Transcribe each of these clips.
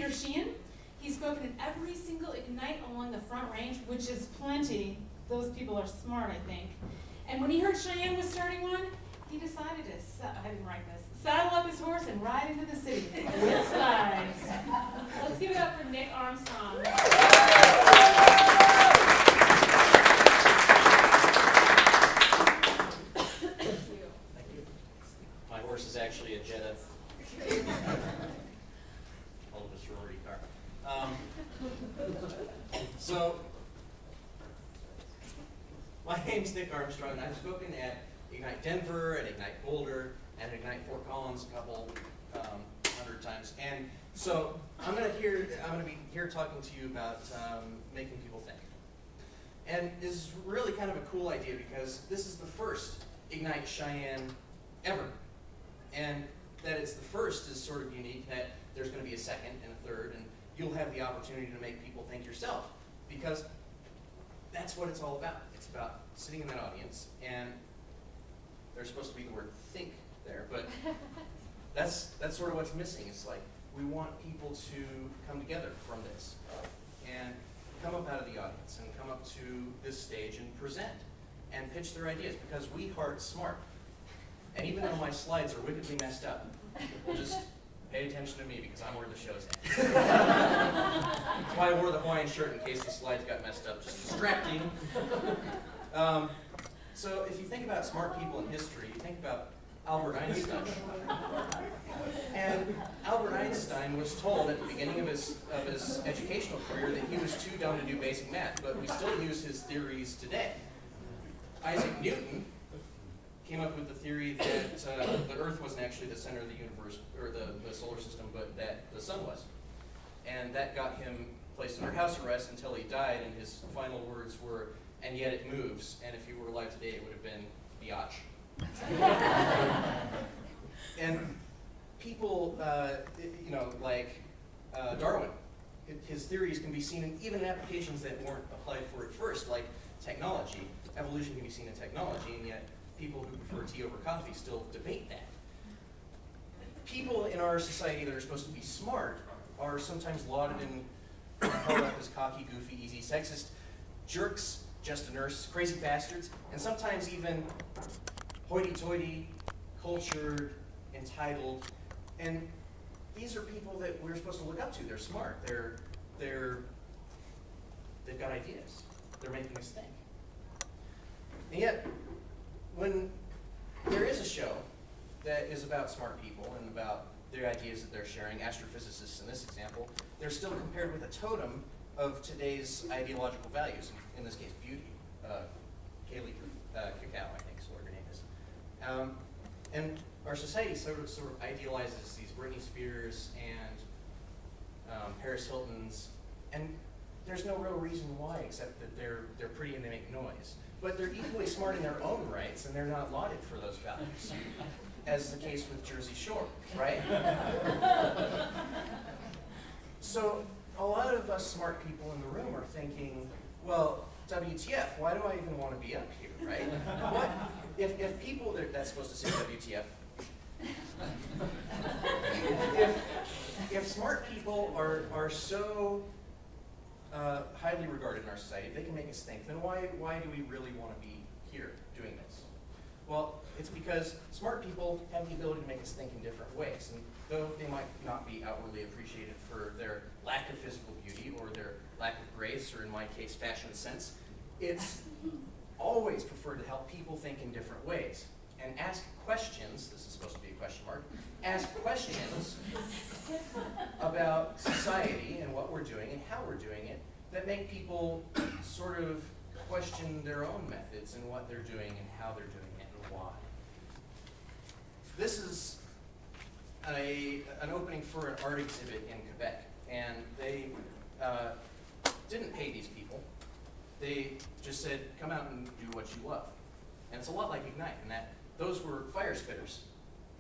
Cheyenne. He's spoken at every single Ignite along the Front Range, which is plenty. Those people are smart, I think. And when he heard Cheyenne was starting one, he decided to, I didn't write this, saddle up his horse and ride into the city with slides. Let's give it up for Nick Armstrong. My horse is actually a Jetta. Old sorority car. So, my name's Nick Armstrong, and I've spoken at Ignite Denver, at Ignite Boulder, and Ignite Fort Collins a couple 100 times. And so I'm going to be here talking to you about making people think. And this is really kind of a cool idea because this is the first Ignite Cheyenne ever. And that it's the first is sort of unique, that there's going to be a second and a third, and you'll have the opportunity to make people think yourself, because that's what it's all about. It's about sitting in that audience, and there's supposed to be the word think there, but that's sort of what's missing. It's like we want people to come together from this and come up out of the audience and come up to this stage and present and pitch their ideas, because we heart smart. And even though my slides are wickedly messed up, just pay attention to me because I'm where the show's at. That's why I wore the Hawaiian shirt in case the slides got messed up. Just distracting. So if you think about smart people in history, you think about Albert Einstein. And Albert Einstein was told at the beginning of his educational career that he was too dumb to do basic math, but we still use his theories today. Isaac Newton came up with the theory that the Earth wasn't actually the center of the universe, or the solar system, but that the sun was. And that got him placed under house arrest until he died, and his final words were, "And yet it moves," and if he were alive today, it would have been biatch. And people, like Darwin, his theories can be seen even in applications that weren't applied for at first, like technology. Evolution can be seen in technology, and yet people who prefer tea over coffee still debate that. People in our society that are supposed to be smart are sometimes lauded and held up as cocky, goofy, easy, sexist jerks, just a nurse, crazy bastards, and sometimes even hoity-toity, cultured, entitled. And these are people that we're supposed to look up to. They're smart. They've got ideas. They're making us think. And yet, when there is a show that is about smart people and about their ideas that they're sharing, astrophysicists in this example, they're still compared with a totem of today's ideological values, in this case, beauty. Kaylee Cacao, I think is what her name is. And our society sort of idealizes these Britney Spears and Paris Hiltons, and there's no real reason why, except that they're pretty and they make noise. But they're equally smart in their own rights, and they're not lauded for those values, as the case with Jersey Shore, right? So a lot of us smart people in the room are thinking, well, WTF, why do I even want to be up here, right? What if people, that's supposed to say WTF. If smart people are so highly regarded in our society, if they can make us think, then why do we really want to be here doing this? Well, it's because smart people have the ability to make us think in different ways. And though they might not be outwardly appreciated for their lack of physical beauty or their lack of grace, or in my case, fashion sense, it's always preferred to help people think in different ways and ask questions. This is supposed to be a question mark. Ask questions about society and what we're doing and how we're doing it that make people sort of question their own methods and what they're doing and how they're doing it and why. This is an opening for an art exhibit in Quebec, and they didn't pay these people. They just said, come out and do what you love. And it's a lot like Ignite in that those were fire spitters.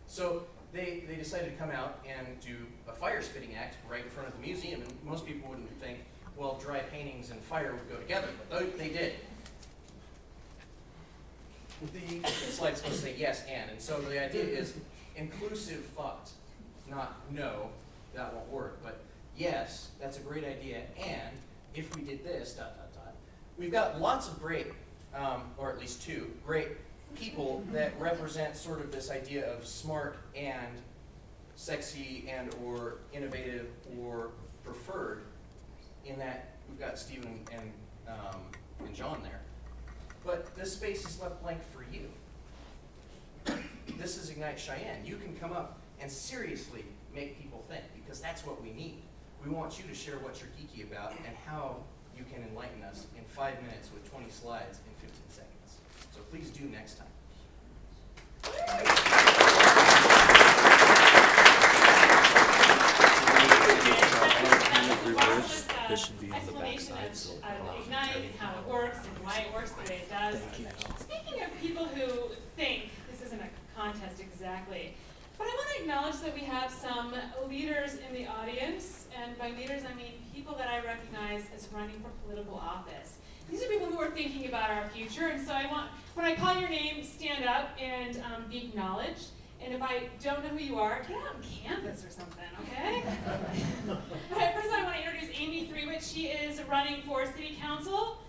So they decided to come out and do a fire spitting act right in front of the museum, and most people wouldn't think, well, dry paintings and fire would go together, but they did. The slide's supposed to say yes and so the idea is inclusive thought, not no, that won't work, but yes, that's a great idea, and if we did this, ... We've got lots of great, or at least two, great people that represent sort of this idea of smart and sexy and or innovative or preferred, in that we've got Stephen and John there. But this space is left blank for you. This is Ignite Cheyenne. You can come up and seriously make people think, because that's what we need. We want you to share what you're geeky about and how you can enlighten us in 5 minutes with 20 slides in 15 seconds. So please do next time. This should be on the back side, so Ignite and how it works and why it works the way it does. Speaking of people who think, this isn't a contest exactly, but I want to acknowledge that we have some leaders in the audience, and by leaders I mean people that I recognize as running for political office. These are people who are thinking about our future, and so I want, when I call your name, stand up and be acknowledged. And if I don't know who you are, get out on campus or something, okay? All right, first I want to introduce Amy Threewitt. She is running for City Council